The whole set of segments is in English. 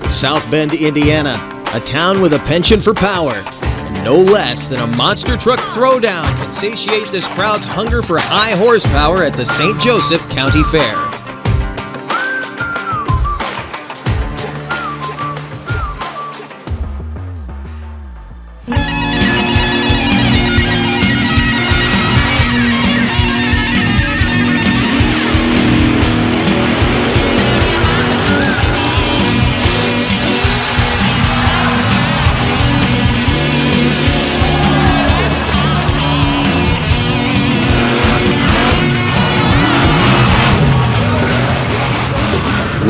South Bend, Indiana, a town with a penchant for power. And no less than a monster truck throwdown can satiate this crowd's hunger for high horsepower at the St. Joseph County Fair.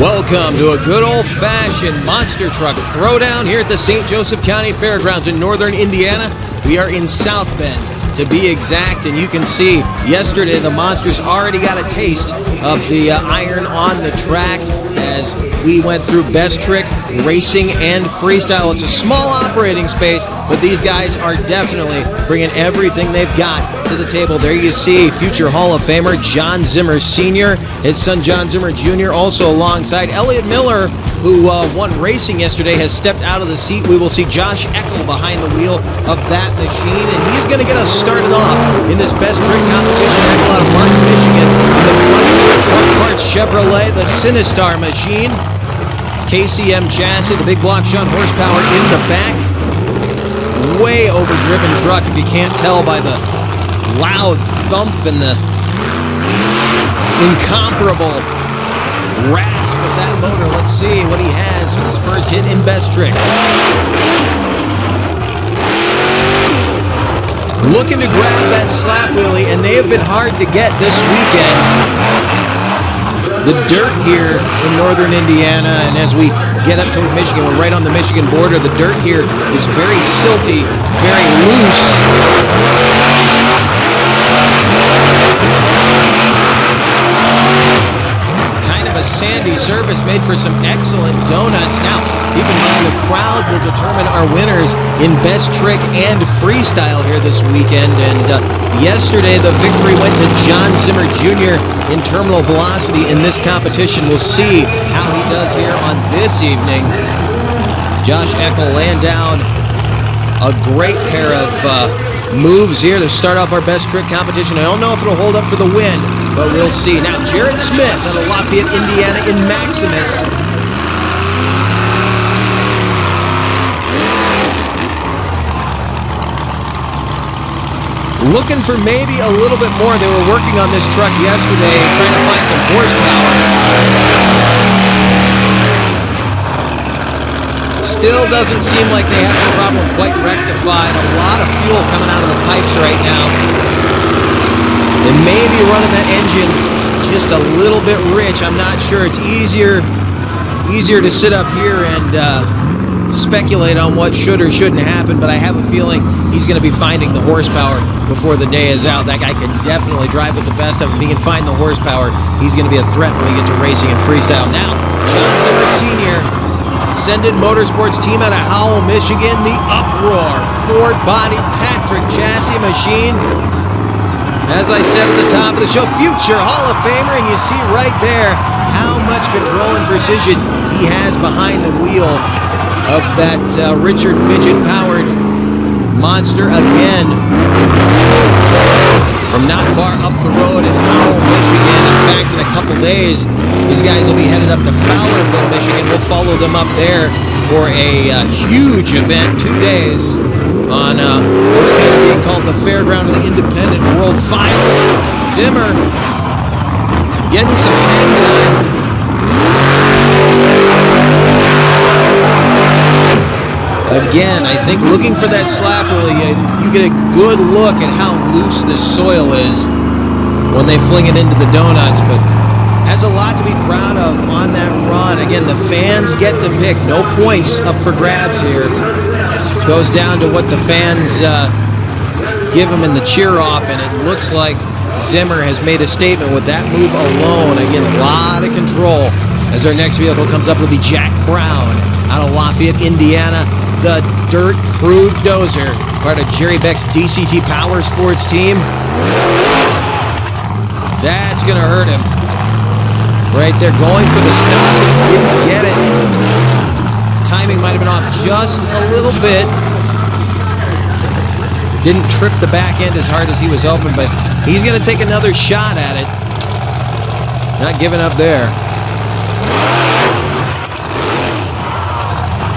Welcome to a good old-fashioned monster truck throwdown here at the St. Joseph County Fairgrounds in northern Indiana. We are in South Bend, to be exact, and you can see yesterday the monsters already got a taste of the iron on the track as we went through best trick, racing, and freestyle. It's a small operating space, but these guys are definitely bringing everything they've got to the table. There you see future Hall of Famer John Zimmer Sr., his son John Zimmer Jr. also alongside. Elliott Miller, who won racing yesterday, has stepped out of the seat. We will see Josh Eckel behind the wheel of that machine, and he's going to get us started off in this best trick competition. Eckel out of Martin, Michigan, in the Frontier Truck Parts Chevrolet, the Sinistar machine. KCM chassis, the big block shunt horsepower in the back. Way overdriven truck, if you can't tell by the loud thump and the incomparable rasp of that motor. Let's see what he has for his first hit in best trick. Looking to grab that slap wheelie, and they have been hard to get this weekend. The dirt here in northern Indiana, and as we get up toward Michigan, we're right on the Michigan border. The dirt here is very silty, very loose. Kind of a sandy surface made for some excellent donuts. Now, keep in mind the crowd will determine our winners in best trick and freestyle here this weekend. And yesterday the victory went to John Zimmer Jr. in terminal velocity in this competition. We'll see how he does here on this evening. Josh Eckel laying down a great pair of moves here to start off our best trick competition. I don't know if it'll hold up for the win, but we'll see. Now, Jared Smith out of Lafayette, Indiana in Maximus. Looking for maybe a little bit more. They were working on this truck yesterday, trying to find some horsepower. Still doesn't seem like they have the problem quite rectified. A lot of fuel coming out of the pipes right now. They may be running that engine just a little bit rich. I'm not sure. It's easier to sit up here and speculate on what should or shouldn't happen, but I have a feeling he's going to be finding the horsepower before the day is out. That guy can definitely drive with the best of them. He can find the horsepower. He's going to be a threat when we get to racing and freestyle. Now, John Zimmer Sr., Ascendant Motorsports team out of Howell, Michigan, the Uproar Ford-bodied Patrick chassis machine. As I said at the top of the show, future Hall of Famer, and you see right there how much control and precision he has behind the wheel of that Richard Midget-powered monster again. From not far up the road in Howell, Michigan. In fact, in a couple days, these guys will be headed up to Fowlerville, Michigan. We'll follow them up there for a huge event, 2 days, on what's kind of being called the Fairground of the Independent World Finals. Zimmer getting some hang time. Again, I think looking for that slap wheelie, you get a good look at how loose this soil is when they fling it into the donuts, but has a lot to be proud of on that run. Again, the fans get to pick. No points up for grabs here. Goes down to what the fans give them in the cheer-off, and it looks like Zimmer has made a statement with that move alone. Again, a lot of control. As our next vehicle comes up, will be Jack Brown out of Lafayette, Indiana. The Dirt Crude Dozer, part of Jerry Beck's DCT Power Sports team. That's going to hurt him. Right there, going for the stop. He didn't get it. off just a little bit. Didn't trip the back end as hard as he was hoping, but he's going to take another shot at it. Not giving up there.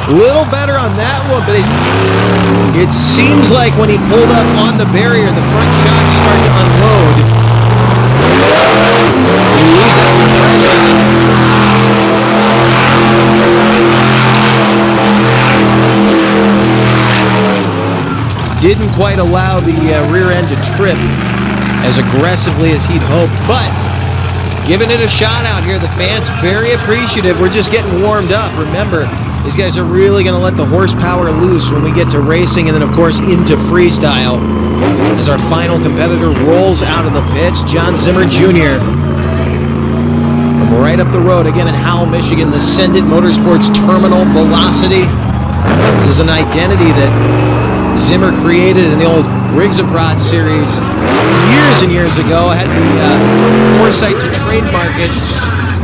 A little better on that one, but it seems like when he pulled up on the barrier, the front shocks start to unload. You lose that compression. Didn't quite allow the rear end to trip as aggressively as he'd hoped, but giving it a shot out here. The fans very appreciative. We're just getting warmed up. Remember, these guys are really going to let the horsepower loose when we get to racing and then, of course, into freestyle. As our final competitor rolls out of the pits, John Zimmer Jr. from right up the road, again in Howell, Michigan, the Sendit Motorsports Terminal Velocity. This is an identity that Zimmer created in the old Rigs of Rod series years and years ago. Had the foresight to trademark it,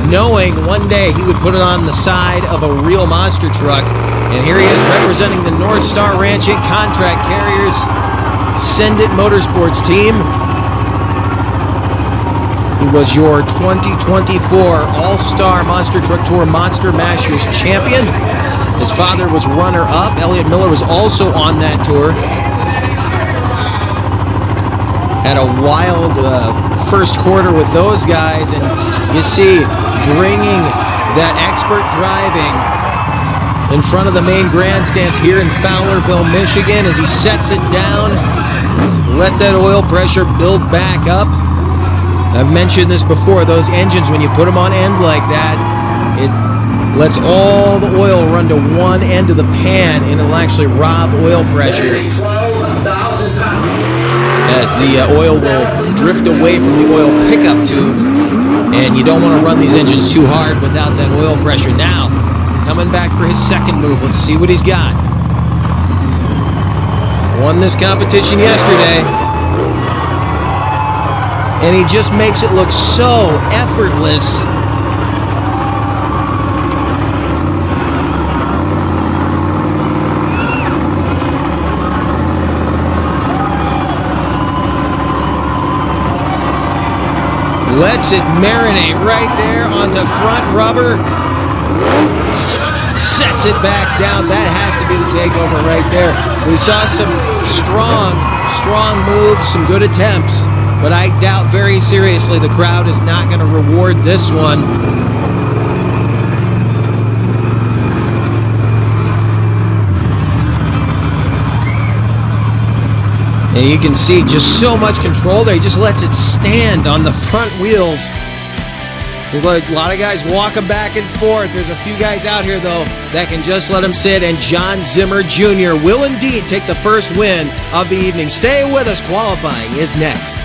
knowing one day he would put it on the side of a real monster truck. And here he is representing the North Star Ranch Inc. Contract Carriers Sendit Motorsports team. He was your 2024 All-Star Monster Truck Tour Monster Mashers champion. His father was runner-up. Elliott Miller was also on that tour. Had a wild first quarter with those guys, and you see, bringing that expert driving in front of the main grandstands here in Fowlerville, Michigan, as he sets it down, let that oil pressure build back up. I've mentioned this before, those engines, when you put them on end like that, it lets all the oil run to one end of the pan, and it'll actually rob oil pressure, as the oil will drift away from the oil pickup tube, and you don't want to run these engines too hard without that oil pressure. Now, coming back for his second move. Let's see what he's got. Won this competition yesterday, and he just makes it look so effortless. Lets it marinate right there on the front rubber. Sets it back down. That has to be the takeover right there. We saw some strong moves, some good attempts, but I doubt very seriously the crowd is not going to reward this one. And you can see just so much control there. He just lets it stand on the front wheels. There's a lot of guys walking back and forth. There's a few guys out here, though, that can just let him sit. And John Zimmer Jr. will indeed take the first win of the evening. Stay with us. Qualifying is next.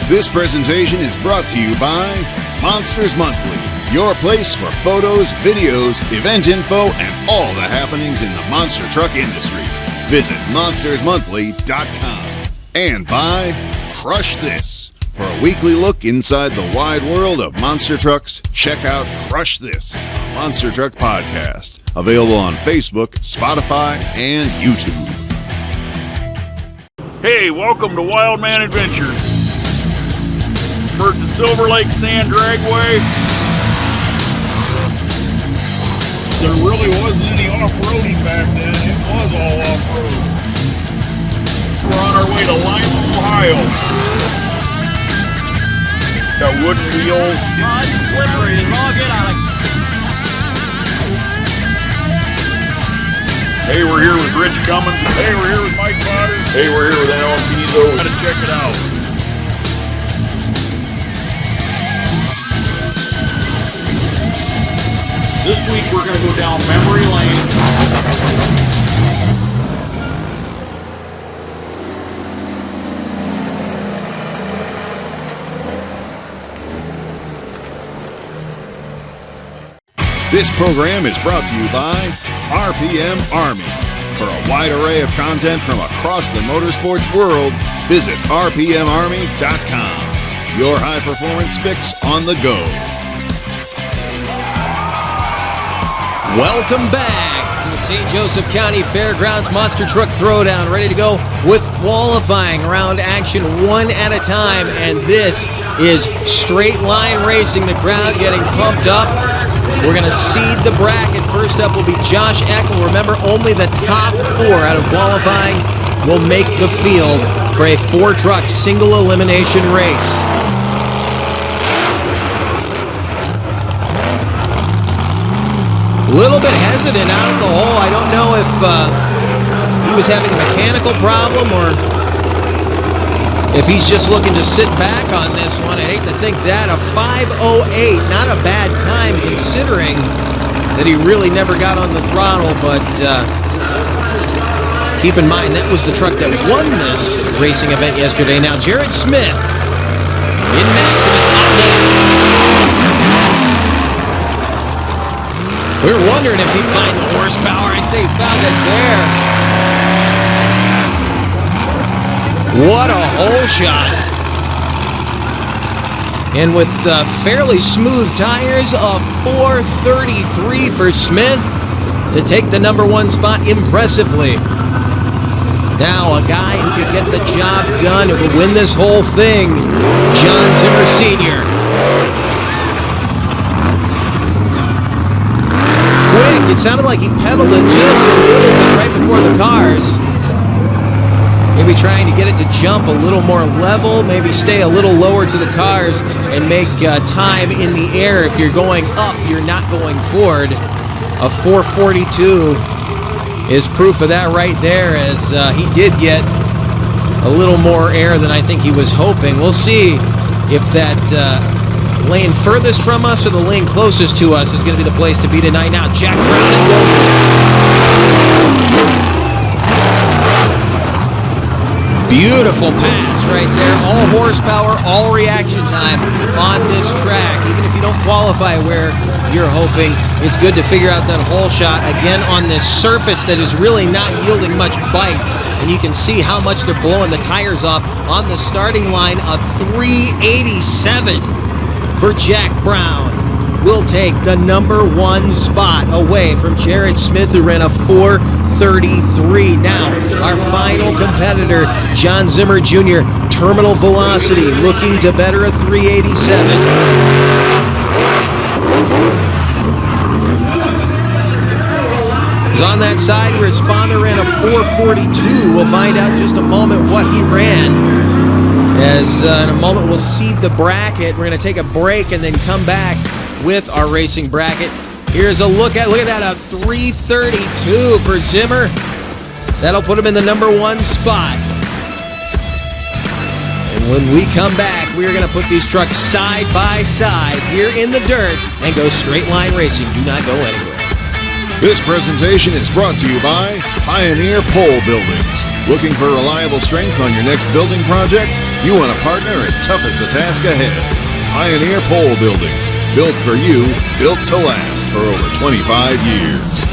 This presentation is brought to you by Monsters Monthly, your place for photos, videos, event info, and all the happenings in the monster truck industry. Visit monstersmonthly.com. And by Crush This. For a weekly look inside the wide world of monster trucks, check out Crush This, a Monster Truck podcast. Available on Facebook, Spotify, and YouTube. Hey, welcome to Wild Man Adventures. We're at the Silver Lake Sand Dragway. There really wasn't any off-roading back then. It was all off-road. We're on our way to Lima, Ohio. Got wooden wheels. Oh, it's slippery as all get out. Hey, we're here with Rich Cummins. Hey, we're here with Mike Potter. Hey, we're here with Alan Pizzo. Gotta check it out. This week we're going to go down memory lane. This program is brought to you by RPM Army. For a wide array of content from across the motorsports world, visit rpmarmy.com. Your high-performance fix on the go. Welcome back to the St. Joseph County Fairgrounds Monster Truck Throwdown, ready to go with qualifying round action one at a time, and this is straight line racing. The crowd getting pumped up. We're going to seed the bracket. First up will be Josh Eckel. Remember, only the top 4 out of qualifying will make the field for a 4-truck single elimination race. Little bit hesitant out of the hole. I don't know if he was having a mechanical problem or if he's just looking to sit back on this one. I hate to think that. A 5:08, not a bad time considering that he really never got on the throttle, but keep in mind that was the truck that won this racing event yesterday. Now Jared Smith in Maximus up next. We were wondering if he'd find the horsepower. I'd say he found it there. What a hole shot. And with fairly smooth tires, a 4:33 for Smith to take the number 1 spot impressively. Now a guy who could get the job done, who could win this whole thing, John Zimmer Sr. Quick, it sounded like he pedaled it just a little bit right before the cars. Maybe trying to get it to jump a little more level, maybe stay a little lower to the cars and make time in the air. If you're going up, you're not going forward. A 4:42 is proof of that right there, as he did get a little more air than I think he was hoping. We'll see if that lane furthest from us or the lane closest to us is going to be the place to be tonight. Now Jack Brown and Wilson. Beautiful pass right there. All horsepower, all reaction time on this track. Even if you don't qualify where you're hoping, it's good to figure out that hole shot again on this surface that is really not yielding much bite. And you can see how much they're blowing the tires off on the starting line. A 387 for Jack Brown will take the number 1 spot away from Jared Smith, who ran a 4:33. Now, our final competitor, John Zimmer Jr., terminal velocity, looking to better a 387. He's on that side where his father ran a 4:42. We'll find out in just a moment what he ran. As in a moment we'll seed the bracket. We're going to take a break and then come back with our racing bracket. Here's a look at that, a 3:32 for Zimmer. That'll put him in the number 1 spot. And when we come back, we're going to put these trucks side by side here in the dirt and go straight line racing. Do not go anywhere. This presentation is brought to you by Pioneer Pole Buildings. Looking for reliable strength on your next building project? You want a partner as tough as the task ahead. Pioneer Pole Buildings. Built for you, built to last for over 25 years.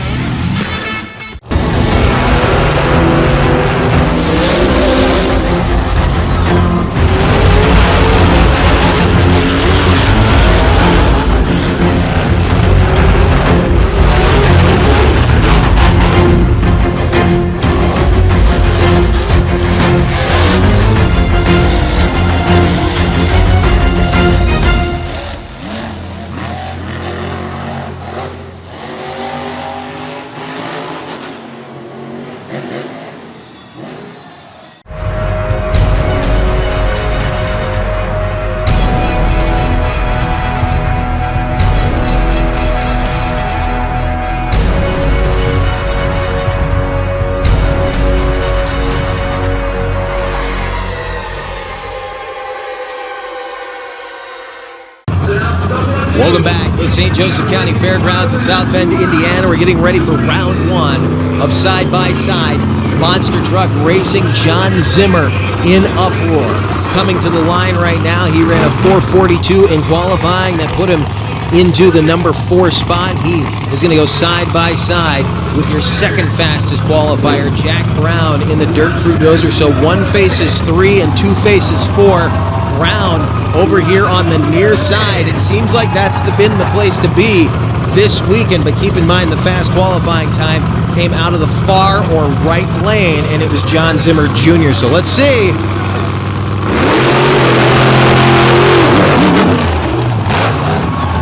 Welcome back to the St. Joseph County Fairgrounds in South Bend, Indiana. We're getting ready for round 1 of side-by-side monster truck racing. John Zimmer in uproar. Coming to the line right now, he ran a 4:42 in qualifying. That put him into the number 4 spot. He is going to go side-by-side with your second fastest qualifier, Jack Brown, in the Dirt Crew Dozer. So 1 faces 3 and 2 faces 4. Brown over here on the near side. It seems like that's been the place to be this weekend, but keep in mind the fast qualifying time came out of the far or right lane, and it was John Zimmer Jr. So let's see.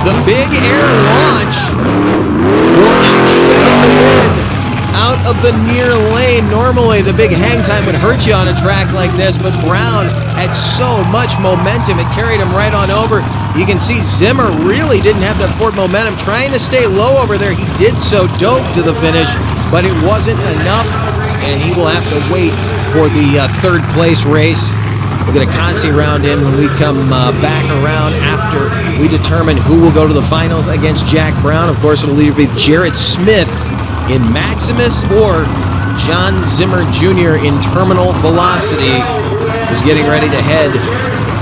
The big air launch will actually get the win out of the near lane. Normally, the big hang time would hurt you on a track like this, but Brown had so much momentum, it carried him right on over. You can see Zimmer really didn't have that forward momentum, trying to stay low over there. He did so, dove to the finish, but it wasn't enough, and he will have to wait for the third place race. We'll get a Consi round in when we come back around after we determine who will go to the finals against Jack Brown. Of course, it'll either be Jared Smith in Maximus or John Zimmer Jr. in Terminal Velocity, who's getting ready to head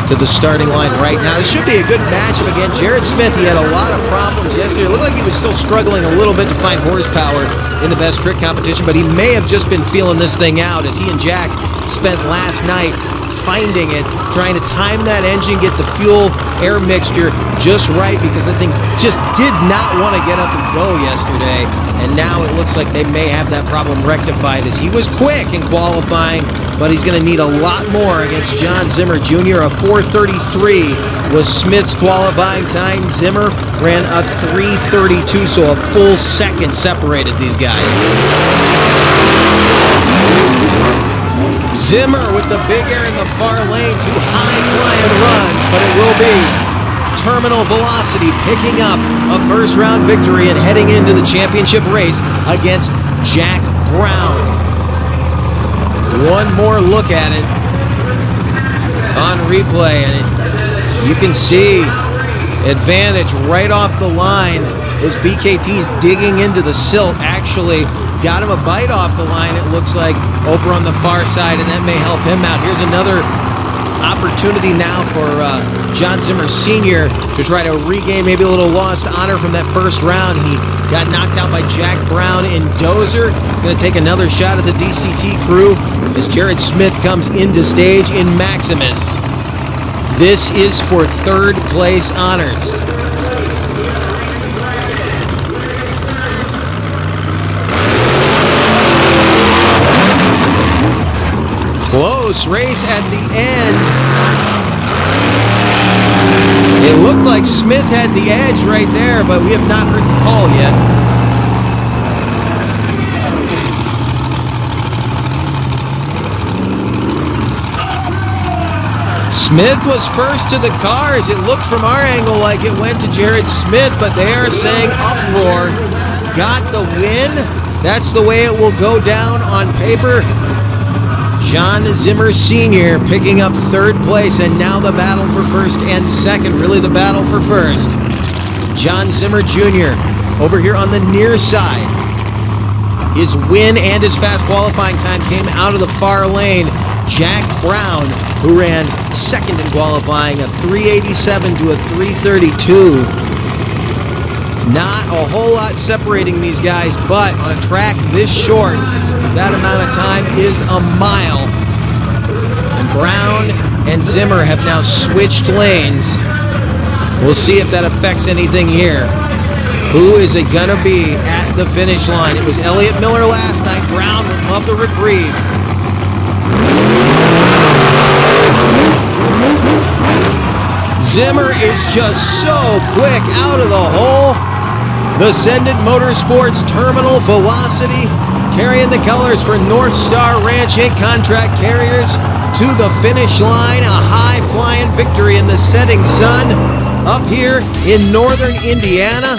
to the starting line right now. This should be a good matchup again. Jared Smith, he had a lot of problems yesterday. It looked like he was still struggling a little bit to find horsepower in the best trick competition, but he may have just been feeling this thing out as he and Jack spent last night finding it, trying to time that engine, get the fuel air mixture just right, because the thing just did not want to get up and go yesterday, and now it looks like they may have that problem rectified, as he was quick in qualifying, but he's going to need a lot more against John Zimmer Jr. A 4:33 was Smith's qualifying time. Zimmer ran a 3:32, so a full second separated these guys. Zimmer with the big air in the far lane to high fly and run, but it will be Terminal Velocity picking up a first round victory and heading into the championship race against Jack Brown. One more look at it on replay, and you can see advantage right off the line. Those BKTs digging into the silt actually got him a bite off the line, it looks like, over on the far side, and that may help him out. Here's another opportunity now for John Zimmer Sr. to try to regain maybe a little lost honor from that first round. He got knocked out by Jack Brown in Dozer. Going to take another shot at the DCT crew as Jared Smith comes into stage in Maximus. This is for third place honors. Close race at the end. It looked like Smith had the edge right there, but we have not heard the call yet. Smith was first to the cars. It looked from our angle like it went to Jared Smith, but they are saying Uproar got the win. That's the way it will go down on paper. John Zimmer Sr. picking up third place, and now the battle for first and second, really the battle for first. John Zimmer Jr. over here on the near side. His win and his fast qualifying time came out of the far lane. Jack Brown, who ran second in qualifying, a 3:87 to a 3:32. Not a whole lot separating these guys, but on a track this short, that amount of time is a mile. And Brown and Zimmer have now switched lanes. We'll see if that affects anything here. Who is it gonna be at the finish line? It was Elliott Miller last night. Brown would love the reprieve. Zimmer is just so quick out of the hole. The Ascendant Motorsports Terminal Velocity carrying the colors for North Star Ranch Inc. Contract Carriers to the finish line. A high-flying victory in the setting sun up here in northern Indiana.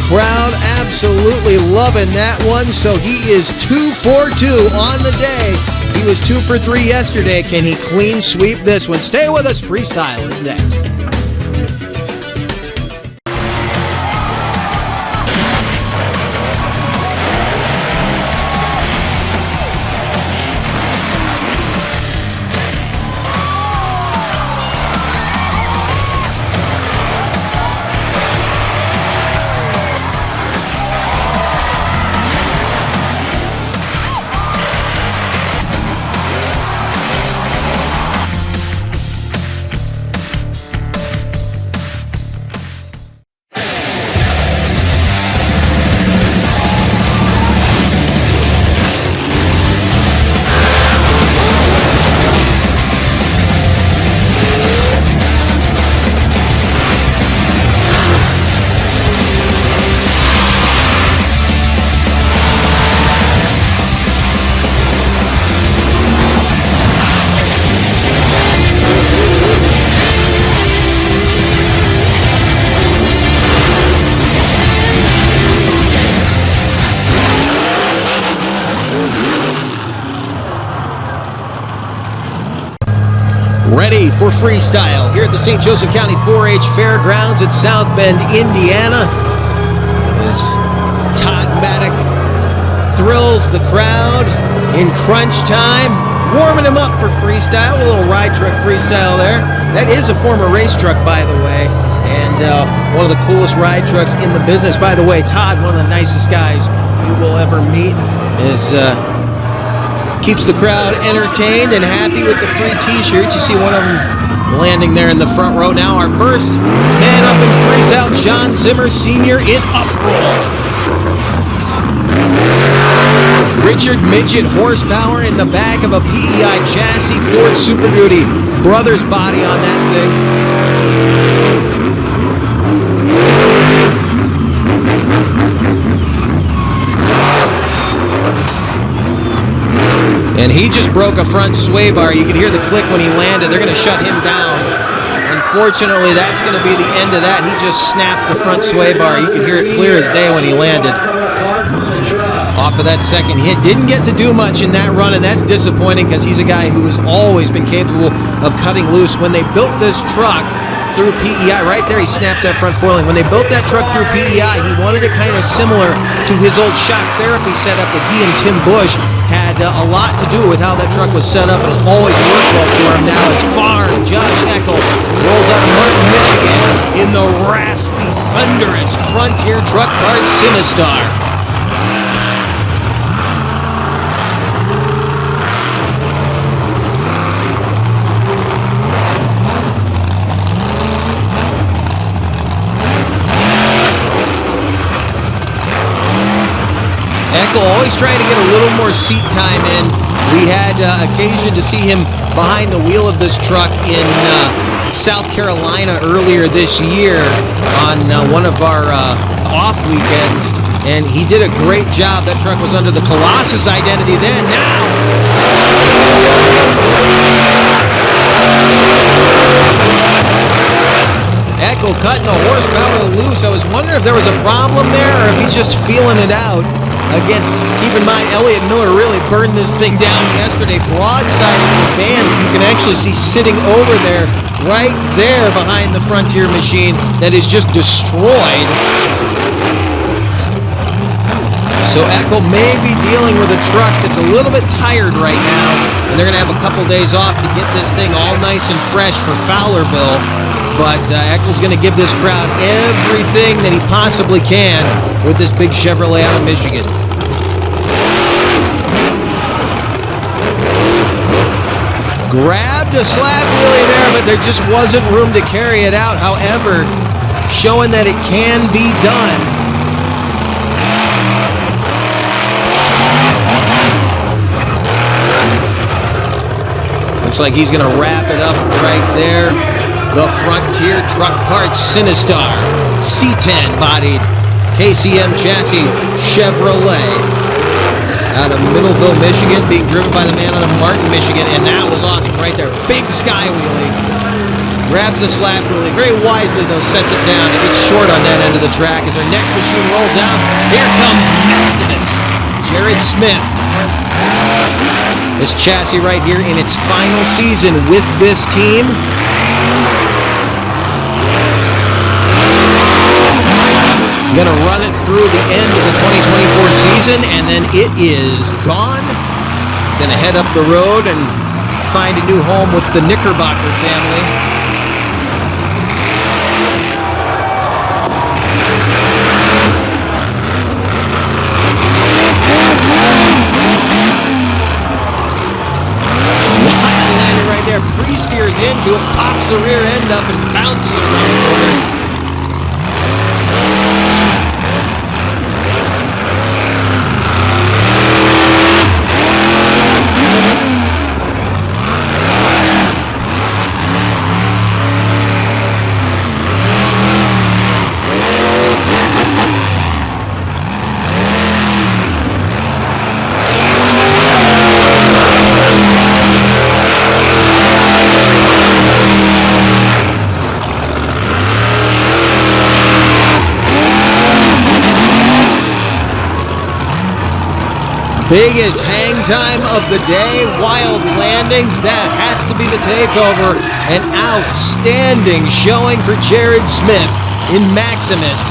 Crowd absolutely loving that one, so he is 2 for 2 on the day. He was 2 for 3 yesterday. Can he clean sweep this one? Stay with us. Freestyle is next. for Freestyle here at the St. Joseph County 4-H Fairgrounds at South Bend, Indiana. As Todd Maddock thrills the crowd in crunch time, warming him up for Freestyle. A little ride truck freestyle there. That is a former race truck, by the way, and one of the coolest ride trucks in the business. By the way, Todd, one of the nicest guys you will ever meet, is keeps the crowd entertained and happy with the free t-shirts. You see one of them landing there in the front row. Now our first man up in Freestyle, John Zimmer Sr. in uproll. Richard Midget horsepower in the back of a PEI chassis, Ford Super Duty Brothers body on that thing. And he just broke a front sway bar. You can hear the click when he landed. They're going to shut him down. Unfortunately, that's going to be the end of that. He just snapped the front sway bar. You can hear it clear as day when he landed. Off of that second hit. Didn't get to do much in that run, and that's disappointing because he's a guy who has always been capable of cutting loose. When they built this truck through PEI, right there he snaps that front foiling. When they built that truck through PEI, he wanted it kind of similar to his old shock therapy setup that he and Tim Bush had a lot to do with how that truck was set up, and it always worked well for him. Now as Farm Josh Eckel rolls out of Martin, Michigan in the raspy, thunderous Frontier Truck Parts Sinistar. Eckel always trying to get a little more seat time in. We had occasion to see him behind the wheel of this truck in South Carolina earlier this year on one of our off weekends, and he did a great job. That truck was under the Colossus identity then. Now Eckel cutting the horsepower loose. I was wondering if there was a problem there or if he's just feeling it out. Again, keep in mind, Elliott Miller really burned this thing down yesterday, broadsiding the van that you can actually see sitting over there, right there behind the Frontier machine that is just destroyed. So Eckel may be dealing with a truck that's a little bit tired right now, and they're going to have a couple days off to get this thing all nice and fresh for Fowlerville. But Eckel's going to give this crowd everything that he possibly can with this big Chevrolet out of Michigan. Grabbed a slab wheelie there, but there just wasn't room to carry it out. However, showing that it can be done. Looks like he's going to wrap it up right there. The Frontier Truck Parts Sinistar C10 bodied KCM chassis Chevrolet out of Middleville, Michigan, being driven by the man out of Martin, Michigan, and that was awesome right there. Big sky wheelie. Grabs the slap wheelie. Very wisely, though, sets it down. It gets short on that end of the track as our next machine rolls out. Here comes Exodus. Jared Smith. This chassis right here in its final season with this team. Going to run it through the end of the 2024 season, and then it is gone. Going to head up the road and find a new home with the Knickerbocker family. Wild landing right there. Pre-steers into it, pops the rear end up, and bounces it around the corner. Biggest hang time of the day, wild landings, that has to be the takeover. An outstanding showing for Jared Smith in Maximus.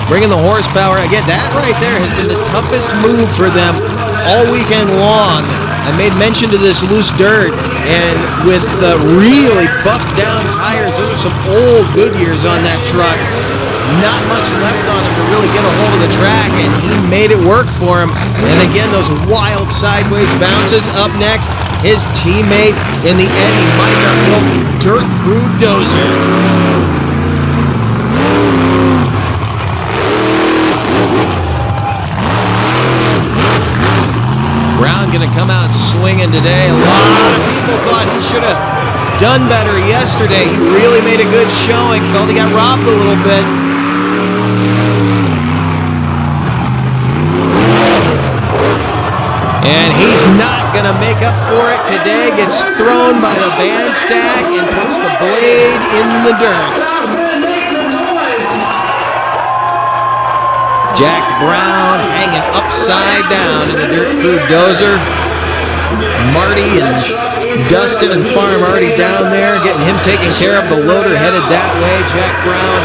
Bringing the horsepower, again, that right there has been the toughest move for them all weekend long. I made mention to this loose dirt, and with really buffed down tires, those are some old Goodyears on that truck. Not much left on him to really get a hold of the track, and he made it work for him. And again, those wild sideways bounces. Up next, his teammate in the Eddie Micah Milk Dirt Crew Dozer. Brown gonna come out swinging today. A lot of people thought he should have done better yesterday. He really made a good showing. Felt he got robbed a little bit. And he's not going to make up for it today. Gets thrown by the van stack and puts the blade in the dirt. Jack Brown hanging upside down in the Dirt Crew Dozer. Marty and Dustin and Farm already down there, getting him taken care of. The loader headed that way. Jack Brown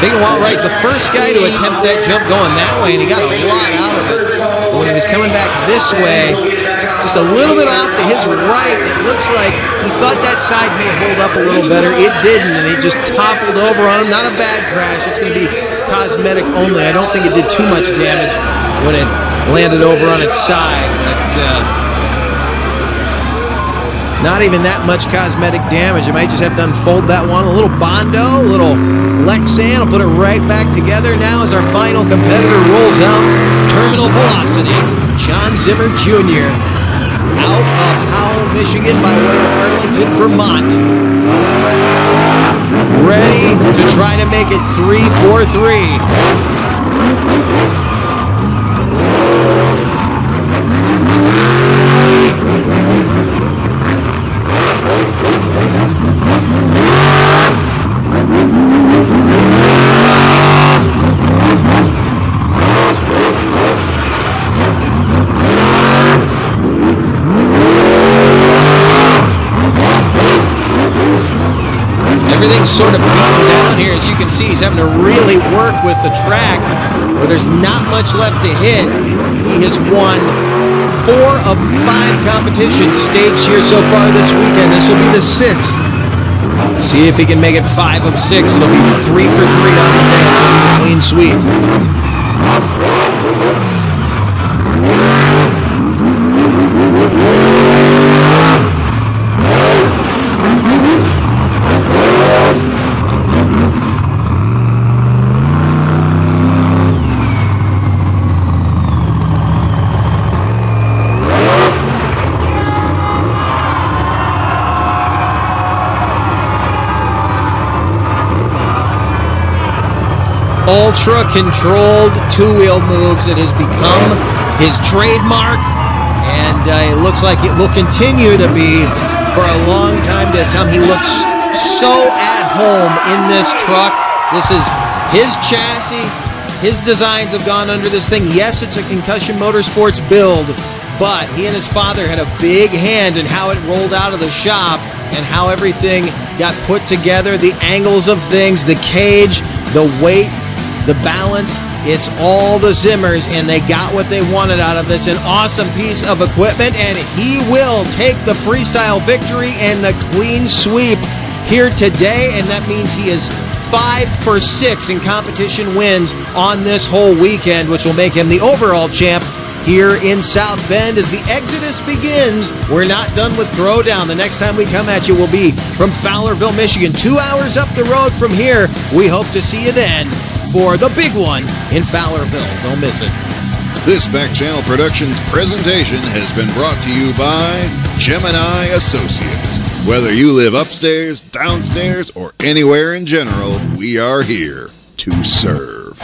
taking a while right. He's the first guy to attempt that jump going that way, and he got a lot out of it. But when he was coming back this way, just a little bit off to his right, it looks like he thought that side may hold up a little better. It didn't, and he just toppled over on him. Not a bad crash. It's going to be cosmetic only. I don't think it did too much damage when it landed over on its side, but not even that much cosmetic damage. It might just have to unfold that one. A little Bondo, a little Lexan. I'll put it right back together now as our final competitor rolls out. Terminal velocity, John Zimmer Jr. out of Howell, Michigan by way of Arlington, Vermont. Ready to try to make it 3-4-3. Everything's sort of beaten down here. As you can see, he's having to really work with the track where there's not much left to hit. He has won 4 of 5 competitions staged here so far this weekend. This will be the 6th. See if he can make it 5 of 6. It'll be 3 for 3 on the day. It'll be a clean sweep. Ultra-controlled two-wheel moves. It has become his trademark, and it looks like it will continue to be for a long time to come. He looks so at home in this truck. This is his chassis. His designs have gone under this thing. Yes, it's a Concussion Motorsports build, but he and his father had a big hand in how it rolled out of the shop and how everything got put together, the angles of things, the cage, the weight, the balance. It's all the Zimmers, and they got what they wanted out of this. An awesome piece of equipment, and he will take the Freestyle victory and the clean sweep here today, and that means he is 5 for 6 in competition wins on this whole weekend, which will make him the overall champ here in South Bend. As the exodus begins, we're not done with Throwdown. The next time we come at you will be from Fowlerville, Michigan, 2 hours up the road from here. We hope to see you then for the big one in Fowlerville. Don't miss it. This Back Channel Productions presentation has been brought to you by Gemini Associates. Whether you live upstairs, downstairs, or anywhere in general, we are here to serve.